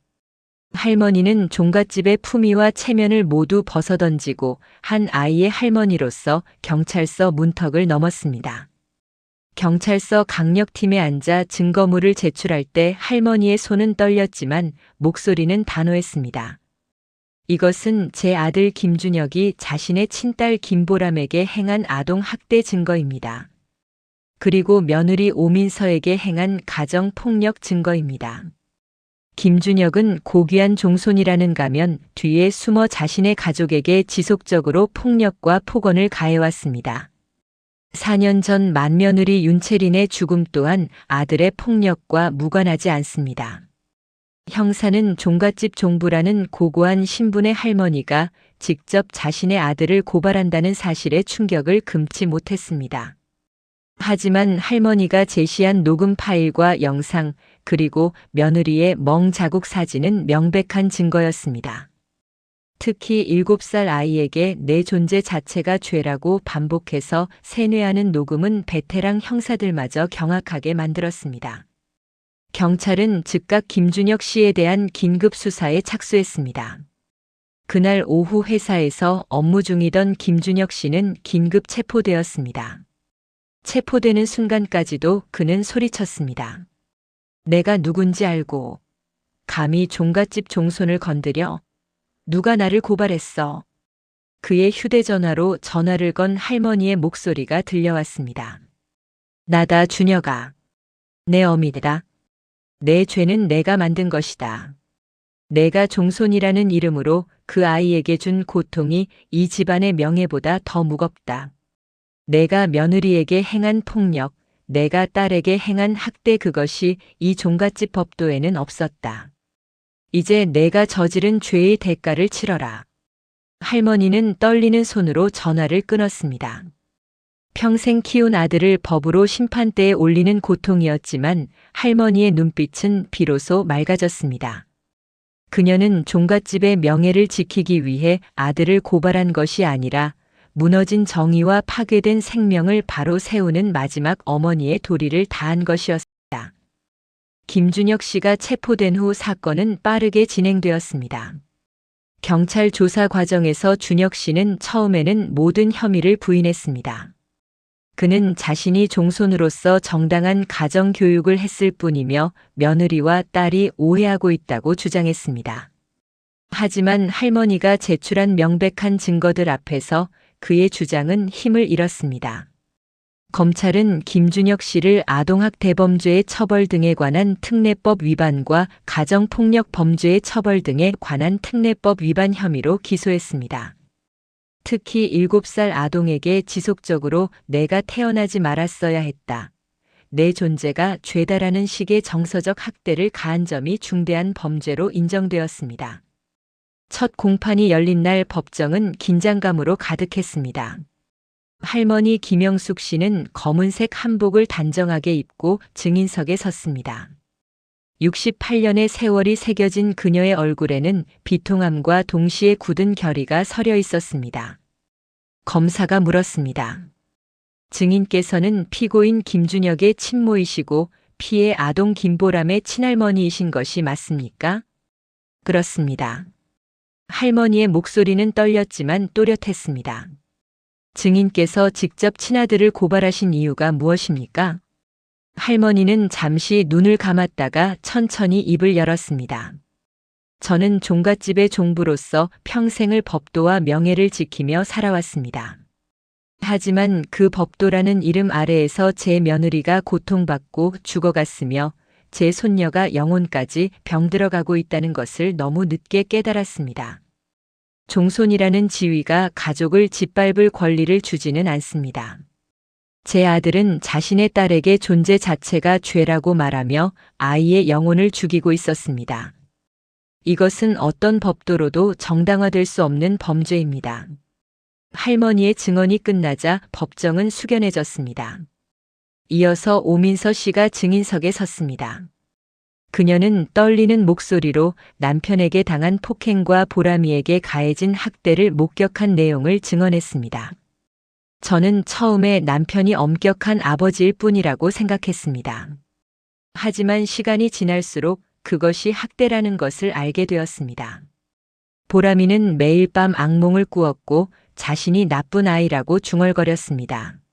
Speaker 2: 할머니는 종갓집의 품위와 체면을 모두 벗어던지고 한 아이의 할머니로서 경찰서 문턱을 넘었습니다. 경찰서 강력팀에 앉아 증거물을 제출할 때 할머니의 손은 떨렸지만 목소리는 단호했습니다. 이것은 제 아들 김준혁이 자신의 친딸 김보람에게 행한 아동 학대 증거입니다. 그리고 며느리 오민서에게 행한 가정 폭력 증거입니다. 김준혁은 고귀한 종손이라는 가면 뒤에 숨어 자신의 가족에게 지속적으로 폭력과 폭언을 가해왔습니다. 4년 전 맏며느리 윤채린의 죽음 또한 아들의 폭력과 무관하지 않습니다. 형사는 종갓집 종부라는 고고한 신분의 할머니가 직접 자신의 아들을 고발한다는 사실에 충격을 금치 못했습니다. 하지만 할머니가 제시한 녹음 파일과 영상, 그리고 며느리의 멍 자국 사진은 명백한 증거였습니다. 특히 7살 아이에게 내 존재 자체가 죄라고 반복해서 세뇌하는 녹음은 베테랑 형사들마저 경악하게 만들었습니다. 경찰은 즉각 김준혁 씨에 대한 긴급 수사에 착수했습니다. 그날 오후 회사에서 업무 중이던 김준혁 씨는 긴급 체포되었습니다. 체포되는 순간까지도 그는 소리쳤습니다. 내가 누군지 알고 감히 종갓집 종손을 건드려? 누가 나를 고발했어? 그의 휴대전화로 전화를 건 할머니의 목소리가 들려왔습니다. 나다 준혁아. 내 어미다. 내 죄는 내가 만든 것이다. 내가 종손이라는 이름으로 그 아이에게 준 고통이 이 집안의 명예보다 더 무겁다. 내가 며느리에게 행한 폭력, 내가 딸에게 행한 학대 그것이 이 종갓집 법도에는 없었다. 이제 내가 저지른 죄의 대가를 치러라. 할머니는 떨리는 손으로 전화를 끊었습니다. 평생 키운 아들을 법으로 심판대에 올리는 고통이었지만 할머니의 눈빛은 비로소 맑아졌습니다. 그녀는 종갓집의 명예를 지키기 위해 아들을 고발한 것이 아니라 무너진 정의와 파괴된 생명을 바로 세우는 마지막 어머니의 도리를 다한 것이었습니다. 김준혁 씨가 체포된 후 사건은 빠르게 진행되었습니다. 경찰 조사 과정에서 준혁 씨는 처음에는 모든 혐의를 부인했습니다. 그는 자신이 종손으로서 정당한 가정 교육을 했을 뿐이며 며느리와 딸이 오해하고 있다고 주장했습니다. 하지만 할머니가 제출한 명백한 증거들 앞에서 그의 주장은 힘을 잃었습니다. 검찰은 김준혁 씨를 아동학대범죄의 처벌 등에 관한 특례법 위반과 가정폭력 범죄의 처벌 등에 관한 특례법 위반 혐의로 기소했습니다. 특히 7살 아동에게 지속적으로 내가 태어나지 말았어야 했다. 내 존재가 죄다라는 식의 정서적 학대를 가한 점이 중대한 범죄로 인정되었습니다. 첫 공판이 열린 날 법정은 긴장감으로 가득했습니다. 할머니 김영숙 씨는 검은색 한복을 단정하게 입고 증인석에 섰습니다. 68년의 세월이 새겨진 그녀의 얼굴에는 비통함과 동시에 굳은 결의가 서려 있었습니다. 검사가 물었습니다. 증인께서는 피고인 김준혁의 친모이시고 피해 아동 김보람의 친할머니이신 것이 맞습니까? 그렇습니다. 할머니의 목소리는 떨렸지만 또렷했습니다. 증인께서 직접 친아들을 고발하신 이유가 무엇입니까? 할머니는 잠시 눈을 감았다가 천천히 입을 열었습니다. 저는 종갓집의 종부로서 평생을 법도와 명예를 지키며 살아왔습니다. 하지만 그 법도라는 이름 아래에서 제 며느리가 고통받고 죽어갔으며 제 손녀가 영혼까지 병들어가고 있다는 것을 너무 늦게 깨달았습니다. 종손이라는 지위가 가족을 짓밟을 권리를 주지는 않습니다. 제 아들은 자신의 딸에게 존재 자체가 죄라고 말하며 아이의 영혼을 죽이고 있었습니다. 이것은 어떤 법도로도 정당화될 수 없는 범죄입니다. 할머니의 증언이 끝나자 법정은 숙연해졌습니다. 이어서 오민서 씨가 증인석에 섰습니다. 그녀는 떨리는 목소리로 남편에게 당한 폭행과 보람이에게 가해진 학대를 목격한 내용을 증언했습니다. 저는 처음에 남편이 엄격한 아버지일 뿐이라고 생각했습니다. 하지만 시간이 지날수록 그것이 학대라는 것을 알게 되었습니다. 보람이는 매일 밤 악몽을 꾸었고 자신이 나쁜 아이라고 중얼거렸습니다.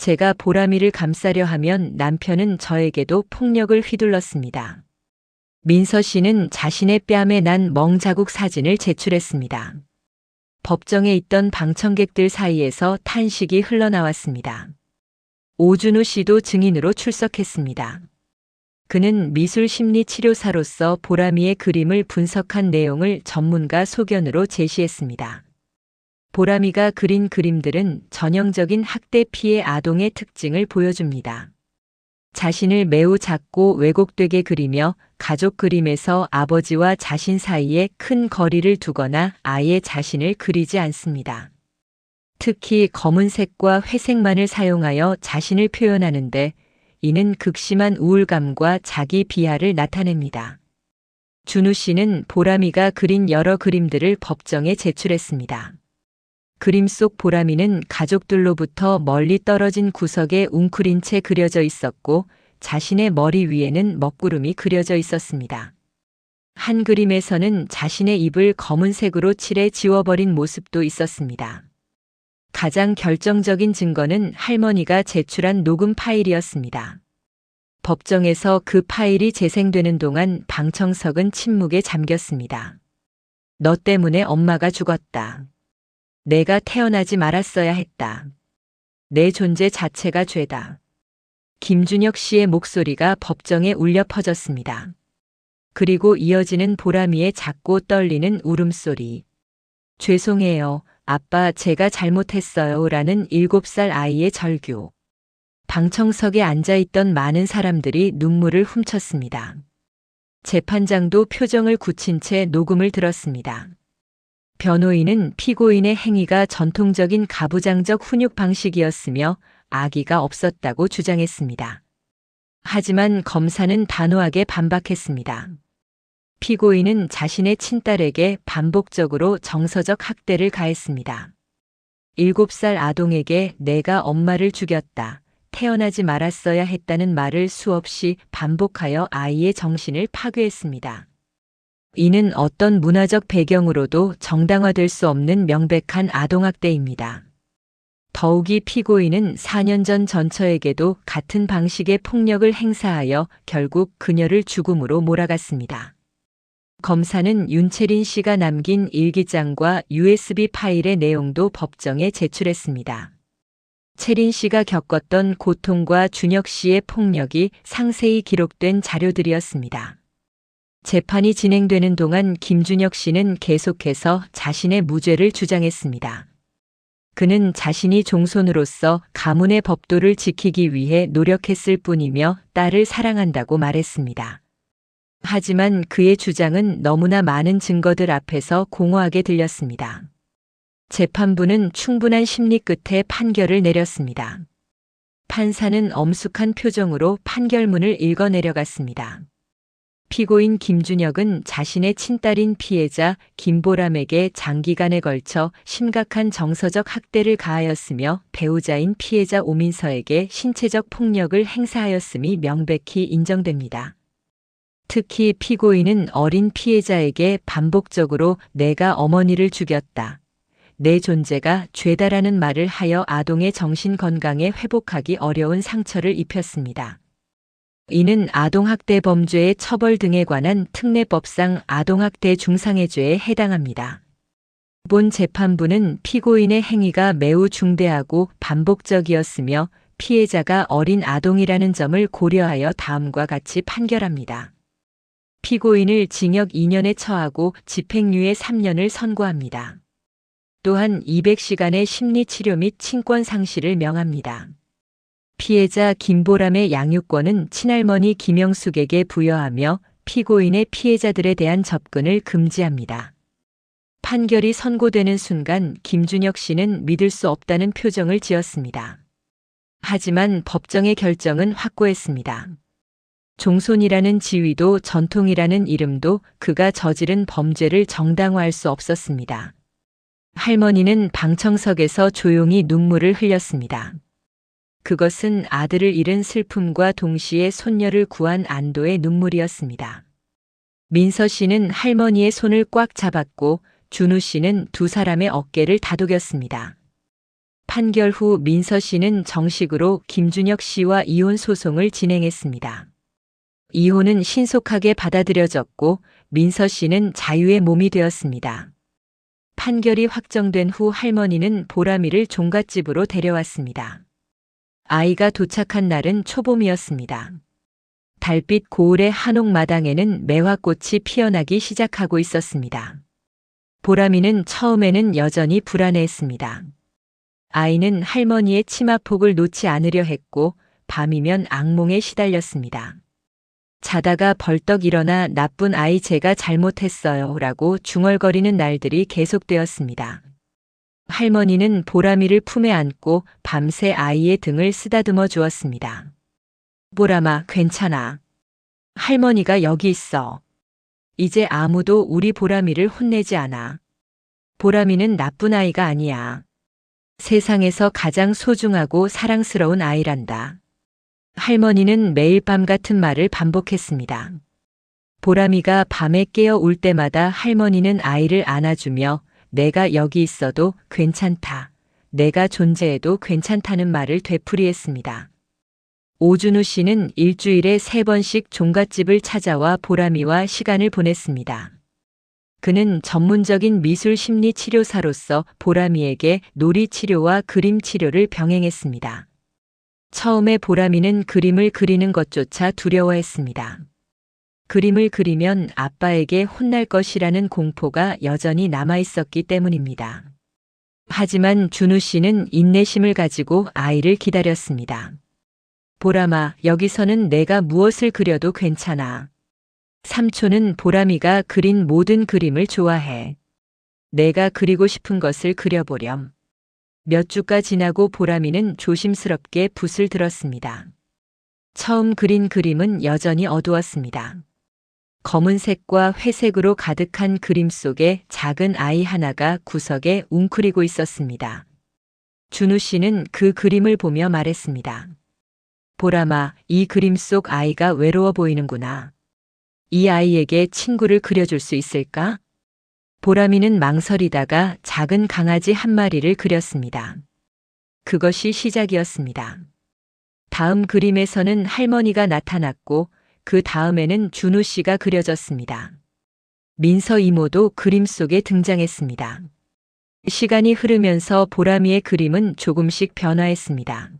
Speaker 2: 제가 보람이를 감싸려 하면 남편은 저에게도 폭력을 휘둘렀습니다. 민서 씨는 자신의 뺨에 난 멍자국 사진을 제출했습니다. 법정에 있던 방청객들 사이에서 탄식이 흘러나왔습니다. 오준우 씨도 증인으로 출석했습니다. 그는 미술심리치료사로서 보람이의 그림을 분석한 내용을 전문가 소견으로 제시했습니다. 보람이가 그린 그림들은 전형적인 학대 피해 아동의 특징을 보여줍니다. 자신을 매우 작고 왜곡되게 그리며 가족 그림에서 아버지와 자신 사이에 큰 거리를 두거나 아예 자신을 그리지 않습니다. 특히 검은색과 회색만을 사용하여 자신을 표현하는데 이는 극심한 우울감과 자기 비하를 나타냅니다. 준우 씨는 보람이가 그린 여러 그림들을 법정에 제출했습니다. 그림 속 보람이는 가족들로부터 멀리 떨어진 구석에 웅크린 채 그려져 있었고 자신의 머리 위에는 먹구름이 그려져 있었습니다. 한 그림에서는 자신의 입을 검은색으로 칠해 지워버린 모습도 있었습니다. 가장 결정적인 증거는 할머니가 제출한 녹음 파일이었습니다. 법정에서 그 파일이 재생되는 동안 방청석은 침묵에 잠겼습니다. 너 때문에 엄마가 죽었다. 내가 태어나지 말았어야 했다. 내 존재 자체가 죄다. 김준혁 씨의 목소리가 법정에 울려 퍼졌습니다. 그리고 이어지는 보람이의 작고 떨리는 울음소리. 죄송해요. 아빠, 제가 잘못했어요. 라는 7살 아이의 절규. 방청석에 앉아있던 많은 사람들이 눈물을 훔쳤습니다. 재판장도 표정을 굳힌 채 녹음을 들었습니다. 변호인은 피고인의 행위가 전통적인 가부장적 훈육 방식이었으며 악의가 없었다고 주장했습니다. 하지만 검사는 단호하게 반박했습니다. 피고인은 자신의 친딸에게 반복적으로 정서적 학대를 가했습니다. 7살 아동에게 내가 엄마를 죽였다, 태어나지 말았어야 했다는 말을 수없이 반복하여 아이의 정신을 파괴했습니다. 이는 어떤 문화적 배경으로도 정당화될 수 없는 명백한 아동학대입니다. 더욱이 피고인은 4년 전 전처에게도 같은 방식의 폭력을 행사하여 결국 그녀를 죽음으로 몰아갔습니다. 검사는 윤채린 씨가 남긴 일기장과 USB 파일의 내용도 법정에 제출했습니다. 채린 씨가 겪었던 고통과 준혁 씨의 폭력이 상세히 기록된 자료들이었습니다. 재판이 진행되는 동안 김준혁 씨는 계속해서 자신의 무죄를 주장했습니다. 그는 자신이 종손으로서 가문의 법도를 지키기 위해 노력했을 뿐이며 딸을 사랑한다고 말했습니다. 하지만 그의 주장은 너무나 많은 증거들 앞에서 공허하게 들렸습니다. 재판부는 충분한 심리 끝에 판결을 내렸습니다. 판사는 엄숙한 표정으로 판결문을 읽어 내려갔습니다. 피고인 김준혁은 자신의 친딸인 피해자 김보람에게 장기간에 걸쳐 심각한 정서적 학대를 가하였으며 배우자인 피해자 오민서에게 신체적 폭력을 행사하였음이 명백히 인정됩니다. 특히 피고인은 어린 피해자에게 반복적으로 내가 어머니를 죽였다, 내 존재가 죄다라는 말을 하여 아동의 정신 건강에 회복하기 어려운 상처를 입혔습니다. 이는 아동학대 범죄의 처벌 등에 관한 특례법상 아동학대 중상해죄에 해당합니다. 본 재판부는 피고인의 행위가 매우 중대하고 반복적이었으며 피해자가 어린 아동이라는 점을 고려하여 다음과 같이 판결합니다. 피고인을 징역 2년에 처하고 집행유예 3년을 선고합니다. 또한 200시간의 심리치료 및 친권 상실을 명합니다. 피해자 김보람의 양육권은 친할머니 김영숙에게 부여하며 피고인의 피해자들에 대한 접근을 금지합니다. 판결이 선고되는 순간 김준혁 씨는 믿을 수 없다는 표정을 지었습니다. 하지만 법정의 결정은 확고했습니다. 종손이라는 지위도 전통이라는 이름도 그가 저지른 범죄를 정당화할 수 없었습니다. 할머니는 방청석에서 조용히 눈물을 흘렸습니다. 그것은 아들을 잃은 슬픔과 동시에 손녀를 구한 안도의 눈물이었습니다. 민서 씨는 할머니의 손을 꽉 잡았고 준우 씨는 두 사람의 어깨를 다독였습니다. 판결 후 민서 씨는 정식으로 김준혁 씨와 이혼 소송을 진행했습니다. 이혼은 신속하게 받아들여졌고 민서 씨는 자유의 몸이 되었습니다. 판결이 확정된 후 할머니는 보람이를 종갓집으로 데려왔습니다. 아이가 도착한 날은 초봄이었습니다. 달빛 고을의 한옥마당에는 매화꽃이 피어나기 시작하고 있었습니다. 보람이는 처음에는 여전히 불안해했습니다. 아이는 할머니의 치마폭을 놓지 않으려 했고 밤이면 악몽에 시달렸습니다. 자다가 벌떡 일어나 나쁜 아이 제가 잘못했어요 라고 중얼거리는 날들이 계속되었습니다. 할머니는 보람이를 품에 안고 밤새 아이의 등을 쓰다듬어 주었습니다. 보람아, 괜찮아. 할머니가 여기 있어. 이제 아무도 우리 보람이를 혼내지 않아. 보람이는 나쁜 아이가 아니야. 세상에서 가장 소중하고 사랑스러운 아이란다. 할머니는 매일 밤 같은 말을 반복했습니다. 보람이가 밤에 깨어 울 때마다 할머니는 아이를 안아주며 내가 여기 있어도 괜찮다. 내가 존재해도 괜찮다는 말을 되풀이했습니다. 오준우 씨는 일주일에 3번씩 종갓집을 찾아와 보람이와 시간을 보냈습니다. 그는 전문적인 미술 심리 치료사로서 보람이에게 놀이 치료와 그림 치료를 병행했습니다. 처음에 보람이는 그림을 그리는 것조차 두려워했습니다. 그림을 그리면 아빠에게 혼날 것이라는 공포가 여전히 남아있었기 때문입니다. 하지만 준우 씨는 인내심을 가지고 아이를 기다렸습니다. 보람아, 여기서는 내가 무엇을 그려도 괜찮아. 삼촌은 보람이가 그린 모든 그림을 좋아해. 내가 그리고 싶은 것을 그려보렴. 몇 주가 지나고 보람이는 조심스럽게 붓을 들었습니다. 처음 그린 그림은 여전히 어두웠습니다. 검은색과 회색으로 가득한 그림 속에 작은 아이 하나가 구석에 웅크리고 있었습니다. 준우 씨는 그 그림을 보며 말했습니다. 보람아, 이 그림 속 아이가 외로워 보이는구나. 이 아이에게 친구를 그려줄 수 있을까? 보람이는 망설이다가 작은 강아지 한 마리를 그렸습니다. 그것이 시작이었습니다. 다음 그림에서는 할머니가 나타났고 그 다음에는 준우 씨가 그려졌습니다. 민서 이모도 그림 속에 등장했습니다. 시간이 흐르면서 보람이의 그림은 조금씩 변화했습니다.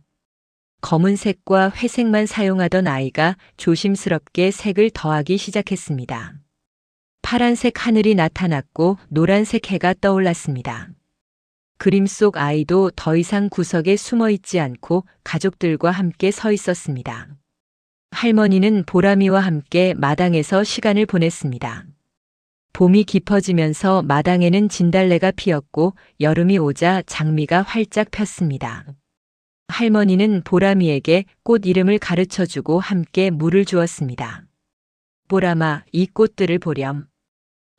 Speaker 2: 검은색과 회색만 사용하던 아이가 조심스럽게 색을 더하기 시작했습니다. 파란색 하늘이 나타났고 노란색 해가 떠올랐습니다. 그림 속 아이도 더 이상 구석에 숨어 있지 않고 가족들과 함께 서 있었습니다. 할머니는 보람이와 함께 마당에서 시간을 보냈습니다. 봄이 깊어지면서 마당에는 진달래가 피었고 여름이 오자 장미가 활짝 폈습니다. 할머니는 보람이에게 꽃 이름을 가르쳐주고 함께 물을 주었습니다. 보람아, 이 꽃들을 보렴.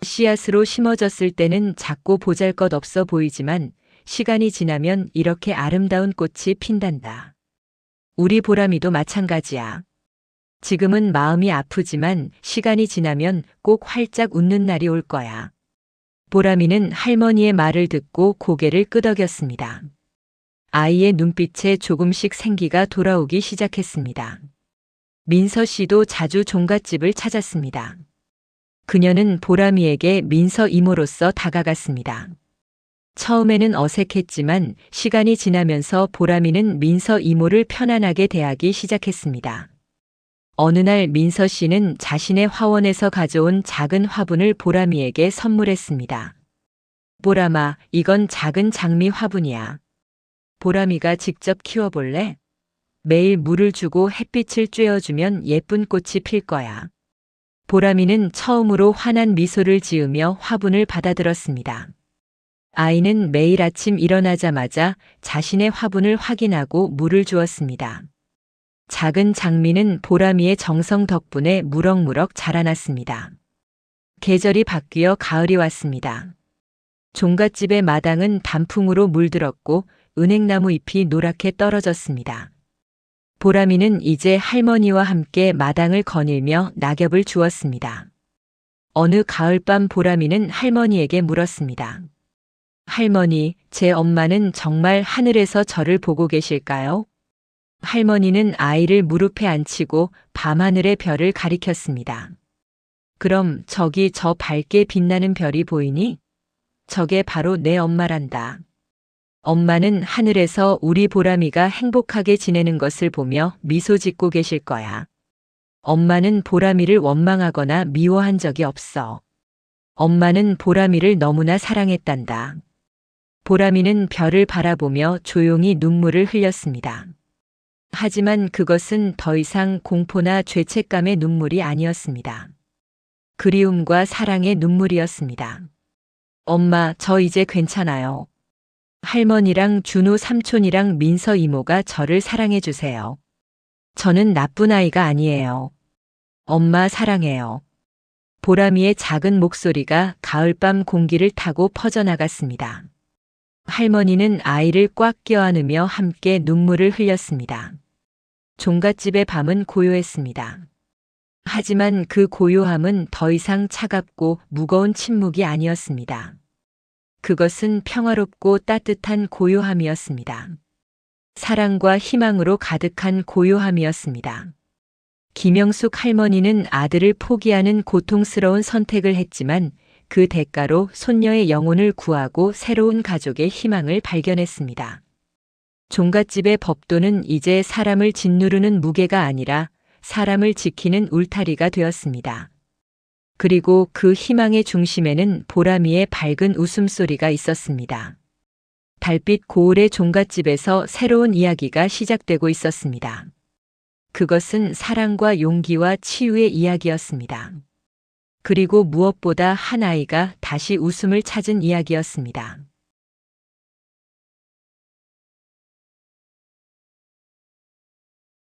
Speaker 2: 씨앗으로 심어졌을 때는 작고 보잘것없어 보이지만 시간이 지나면 이렇게 아름다운 꽃이 핀단다. 우리 보람이도 마찬가지야. 지금은 마음이 아프지만 시간이 지나면 꼭 활짝 웃는 날이 올 거야. 보람이는 할머니의 말을 듣고 고개를 끄덕였습니다. 아이의 눈빛에 조금씩 생기가 돌아오기 시작했습니다. 민서 씨도 자주 종갓집을 찾았습니다. 그녀는 보람이에게 민서 이모로서 다가갔습니다. 처음에는 어색했지만 시간이 지나면서 보람이는 민서 이모를 편안하게 대하기 시작했습니다. 어느 날 민서 씨는 자신의 화원에서 가져온 작은 화분을 보람이에게 선물했습니다. 보람아, 이건 작은 장미 화분이야. 보람이가 직접 키워볼래? 매일 물을 주고 햇빛을 쬐어주면 예쁜 꽃이 필 거야. 보람이는 처음으로 환한 미소를 지으며 화분을 받아들었습니다. 아이는 매일 아침 일어나자마자 자신의 화분을 확인하고 물을 주었습니다. 작은 장미는 보람이의 정성 덕분에 무럭무럭 자라났습니다. 계절이 바뀌어 가을이 왔습니다. 종갓집의 마당은 단풍으로 물들었고 은행나무 잎이 노랗게 떨어졌습니다. 보람이는 이제 할머니와 함께 마당을 거닐며 낙엽을 주었습니다. 어느 가을밤 보람이는 할머니에게 물었습니다. 할머니, 제 엄마는 정말 하늘에서 저를 보고 계실까요? 할머니는 아이를 무릎에 앉히고 밤하늘의 별을 가리켰습니다. 그럼 저기 저 밝게 빛나는 별이 보이니? 저게 바로 내 엄마란다. 엄마는 하늘에서 우리 보람이가 행복하게 지내는 것을 보며 미소 짓고 계실 거야. 엄마는 보람이를 원망하거나 미워한 적이 없어. 엄마는 보람이를 너무나 사랑했단다. 보람이는 별을 바라보며 조용히 눈물을 흘렸습니다. 하지만 그것은 더 이상 공포나 죄책감의 눈물이 아니었습니다. 그리움과 사랑의 눈물이었습니다. 엄마, 저 이제 괜찮아요. 할머니랑 준우 삼촌이랑 민서 이모가 저를 사랑해 주세요. 저는 나쁜 아이가 아니에요. 엄마 사랑해요. 보람이의 작은 목소리가 가을밤 공기를 타고 퍼져나갔습니다. 할머니는 아이를 꽉 껴안으며 함께 눈물을 흘렸습니다. 종갓집의 밤은 고요했습니다. 하지만 그 고요함은 더 이상 차갑고 무거운 침묵이 아니었습니다. 그것은 평화롭고 따뜻한 고요함이었습니다. 사랑과 희망으로 가득한 고요함이었습니다. 김영숙 할머니는 아들을 포기하는 고통스러운 선택을 했지만 그 대가로 손녀의 영혼을 구하고 새로운 가족의 희망을 발견했습니다. 종갓집의 법도는 이제 사람을 짓누르는 무게가 아니라 사람을 지키는 울타리가 되었습니다. 그리고 그 희망의 중심에는 보람이의 밝은 웃음소리가 있었습니다. 달빛 고을의 종갓집에서 새로운 이야기가 시작되고 있었습니다. 그것은 사랑과 용기와 치유의 이야기였습니다. 그리고 무엇보다 한 아이가 다시 웃음을 찾은 이야기였습니다.